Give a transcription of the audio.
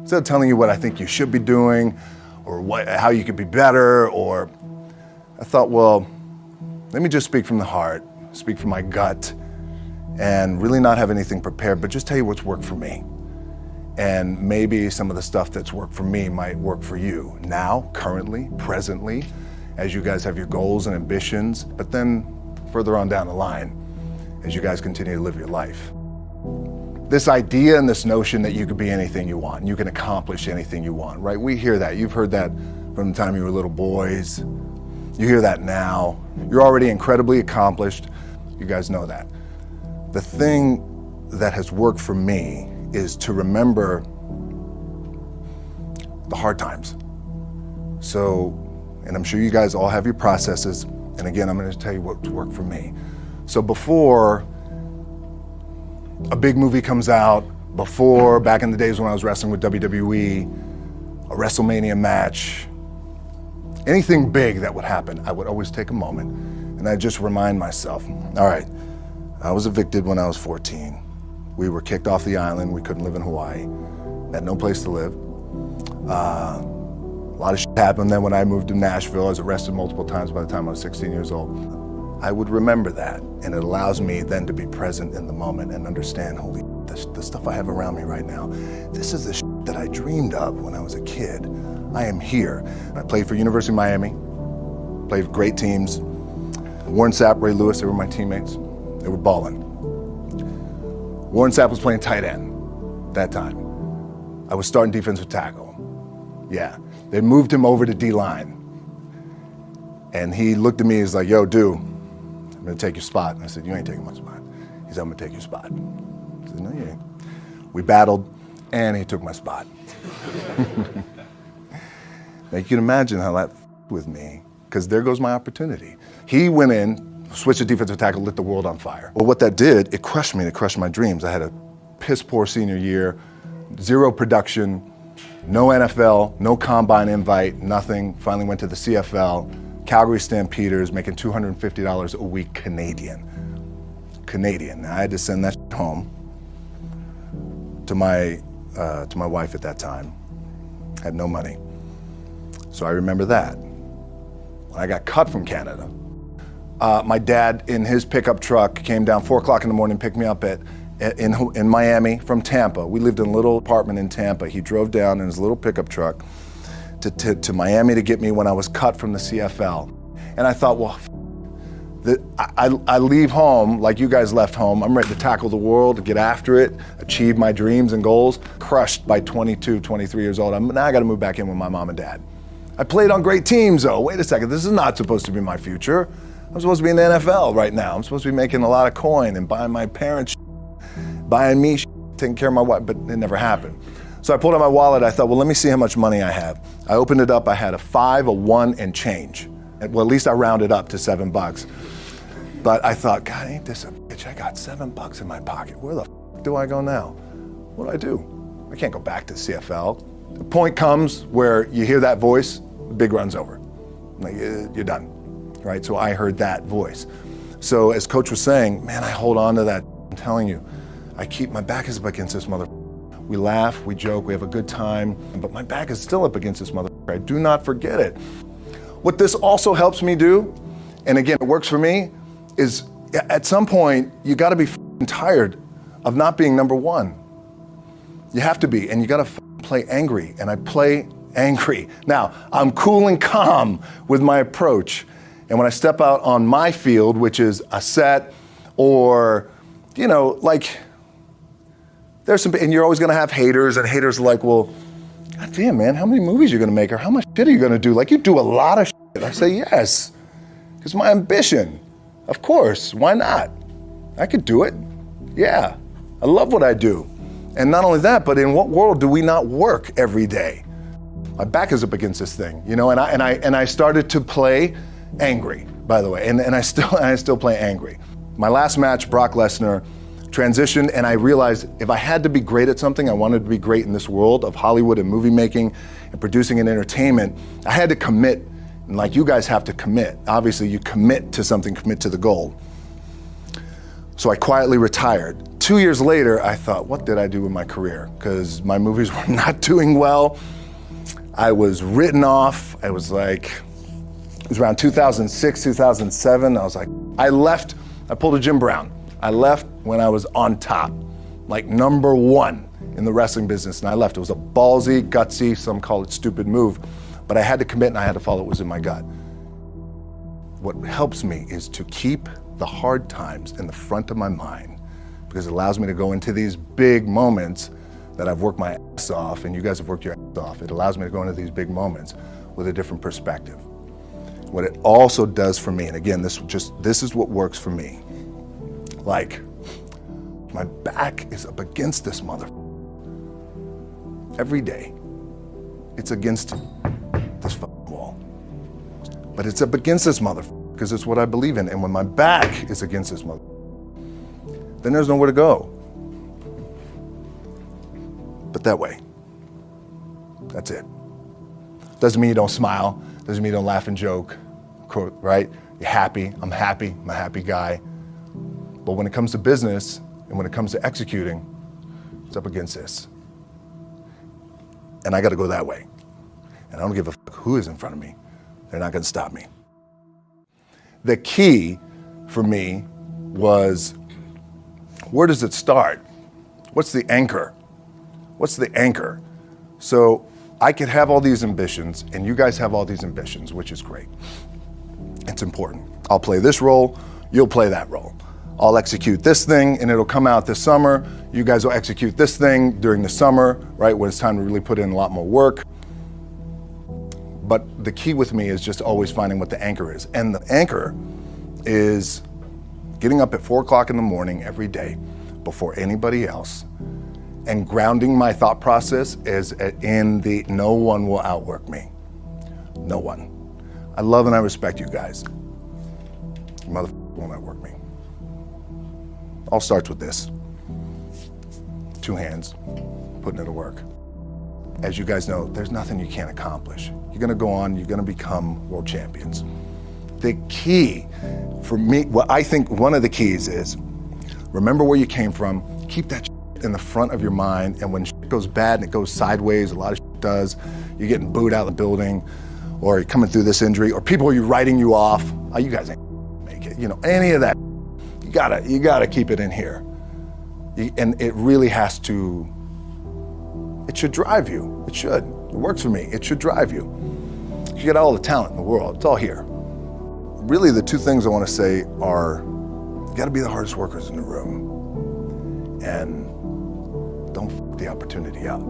Instead of telling you what I think you should be doing or how you could be better, or I thought, well, let me just speak from the heart, speak from my gut, and really not have anything prepared, but just tell you what's worked for me. And maybe some of the stuff that's worked for me might work for you now, currently, presently, as you guys have your goals and ambitions, but then further on down the line, as you guys continue to live your life. This idea and this notion that you could be anything you want, you can accomplish anything you want, right? We hear that. You've heard that from the time you were little boys. You hear that now. You're already incredibly accomplished. You guys know that. The thing that has worked for me is to remember the hard times. So, and I'm sure you guys all have your processes. And again, I'm going to tell you what's worked for me. So before a big movie comes out, before, back in the days when I was wrestling with WWE, a WrestleMania match, anything big that would happen, I would always take a moment and I'd just remind myself, all right, I was evicted when I was 14. We were kicked off the island. We couldn't live in Hawaii. Had no place to live. A lot of shit happened then when I moved to Nashville. I was arrested multiple times by the time I was 16 years old. I would remember that, and it allows me then to be present in the moment and understand, holy shit, the stuff I have around me right now, this is the shit that I dreamed of when I was a kid. I am here. I played for University of Miami, played for great teams. Warren Sapp, Ray Lewis, they were my teammates. They were balling. Warren Sapp was playing tight end that time. I was starting defensive tackle. Yeah, they moved him over to D-line. And he looked at me, he's like, yo, dude, I'm gonna take your spot. And I said, you ain't taking my spot. He said, I'm gonna take your spot. I said, no, you ain't. We battled, and he took my spot. Now you can imagine how that with me, because there goes my opportunity. He went in, switched to defensive tackle, lit the world on fire. Well, what that did, it crushed me, it crushed my dreams. I had a piss poor senior year, zero production, no NFL, no combine invite, nothing. Finally went to the CFL. Calgary Stampeders, making $250 a week Canadian. Now, I had to send that home to my wife at that time. Had no money. So I remember that. When I got cut from Canada, my dad in his pickup truck came down 4 o'clock in the morning, picked me up in Miami from Tampa. We lived in a little apartment in Tampa. He drove down in his little pickup truck to Miami to get me when I was cut from the CFL. And I thought, well, I leave home like you guys left home. I'm ready to tackle the world, to get after it, achieve my dreams and goals. Crushed by 22, 23 years old. Now I gotta move back in with my mom and dad. I played on great teams though. Wait a second, this is not supposed to be my future. I'm supposed to be in the NFL right now. I'm supposed to be making a lot of coin and buying my parents, buying me, taking care of my wife, but it never happened. So I pulled out my wallet, I thought, well, let me see how much money I have. I opened it up, I had a 5, a 1, and change. Well, at least I rounded up to $7. But I thought, God, ain't this a bitch? I got $7 in my pocket. Where the f do I go now? What do I do? I can't go back to CFL. The point comes where you hear that voice, the big run's over. Like, you're done, right? So I heard that voice. So as Coach was saying, man, I hold on to that. I'm telling you, I keep my back is up against this mother. We laugh, we joke, we have a good time, but my back is still up against this motherfucker. I do not forget it. What this also helps me do, and again, it works for me, is at some point, you gotta be tired of not being number one. You have to be, and you gotta play angry, and I play angry. Now, I'm cool and calm with my approach, and when I step out on my field, which is a set, or, you know, like, there's some, and you're always gonna have haters, and haters are like, well, God damn, man, how many movies are you gonna make, or how much shit are you gonna do? Like, you do a lot of shit. I say, yes, it's my ambition. Of course, why not? I could do it, yeah. I love what I do. And not only that, but in what world do we not work every day? My back is up against this thing, you know, and I started to play angry, by the way, and I still play angry. My last match, Brock Lesnar, transitioned, and I realized if I had to be great at something, I wanted to be great in this world of Hollywood and movie making and producing and entertainment, I had to commit, and like you guys have to commit. Obviously, you commit to something, commit to the goal. So I quietly retired 2 years later, I thought, what did I do with my career? Because my movies were not doing well. I was written off. I was like, it was around 2006, 2007. I was like, I pulled a Jim Brown. I left when I was on top, like #1 in the wrestling business, and I left. It was a ballsy, gutsy, some call it stupid move, but I had to commit and I had to follow what was in my gut. What helps me is to keep the hard times in the front of my mind, because it allows me to go into these big moments that I've worked my ass off, and you guys have worked your ass off. It allows me to go into these big moments with a different perspective. What it also does for me, and again, this is what works for me. Like, my back is up against this mother. Every day, it's against this fucking wall. But it's up against this mother because it's what I believe in. And when my back is against this mother, then there's nowhere to go. But that way, that's it. Doesn't mean you don't smile. Doesn't mean you don't laugh and joke, right? You're happy. I'm a happy guy. But when it comes to business and when it comes to executing, it's up against this. And I got to go that way. And I don't give a fuck who is in front of me. They're not going to stop me. The key for me was, where does it start? What's the anchor? What's the anchor? So I could have all these ambitions, and you guys have all these ambitions, which is great. It's important. I'll play this role, you'll play that role. I'll execute this thing, and it'll come out this summer. You guys will execute this thing during the summer, right, when it's time to really put in a lot more work. But the key with me is just always finding what the anchor is. And the anchor is getting up at 4 o'clock in the morning every day before anybody else and grounding my thought process is in the no one will outwork me. No one. I love and I respect you guys. You motherfucker won't outwork me. All starts with this. 2 hands, putting it to work. As you guys know, there's nothing you can't accomplish. You're gonna go on, you're gonna become world champions. The key for me, what I think one of the keys is, remember where you came from, keep that in the front of your mind, and when shit goes bad and it goes sideways, a lot of shit does, you're getting booed out of the building, or you're coming through this injury, or people are writing you off, oh, you guys ain't make it, any of that, you gotta keep it in here. And it really has to, it should drive you, it should. It works for me, it should drive you. You got all the talent in the world, it's all here. Really the 2 things I wanna say are, you gotta be the hardest workers in the room, and don't f the opportunity out.